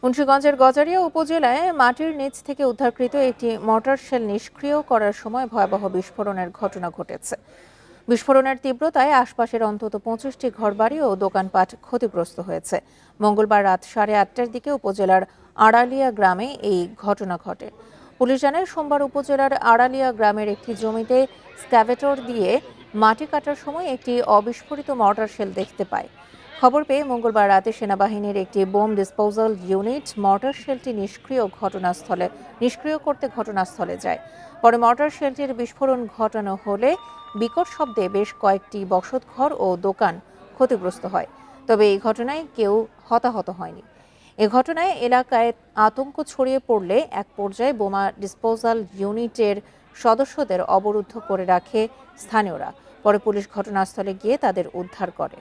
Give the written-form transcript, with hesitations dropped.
মুন্সিগঞ্জের গজারিয়া উপজেলায় মাটির নিচ থেকে উদ্ধারকৃত একটি মর্টার শেল নিষ্ক্রিয় করার সময় ভয়াবহ বিস্ফোরণের ঘটনা ঘটেছে। বিস্ফোরণের তীব্রতায় আশপাশের অন্তত 25টি ঘরবাড়ি ও দোকানপাট ক্ষতিগ্রস্ত হয়েছে। মঙ্গলবার রাত 8:30টার দিকে উপজেলার আড়ালিয়া গ্রামে এই ঘটনা ঘটে। পুলিশ জানায়, সোমবার উপজেলার আড়ালিয়া গ্রামের একটি জমিতে স্ক্যাভেটর দিয়ে মাটি কাটার সময় একটি অবিস্ফোরিত মর্টার শেল দেখতে পায়। খবর পেয়ে মঙ্গলবার রাতে সেনাবাহিনীর একটি বোম ডিসপোজাল ইউনিট মর্টার শেলটি নিষ্ক্রিয় করতে ঘটনাস্থলে যায়। পরে মর্টার শেলটির বিস্ফোরণ ঘটানো হলে বিকট শব্দে বেশ কয়েকটি বসতঘর ও দোকান ক্ষতিগ্রস্ত হয়। তবে এই ঘটনায় কেউ হতাহত হয়নি। এ ঘটনায় এলাকায় আতঙ্ক ছড়িয়ে পড়লে এক পর্যায়ে বোমা ডিসপোজাল ইউনিটের সদস্যদের অবরুদ্ধ করে রাখে স্থানীয়রা। পরে পুলিশ ঘটনাস্থলে গিয়ে তাদের উদ্ধার করে।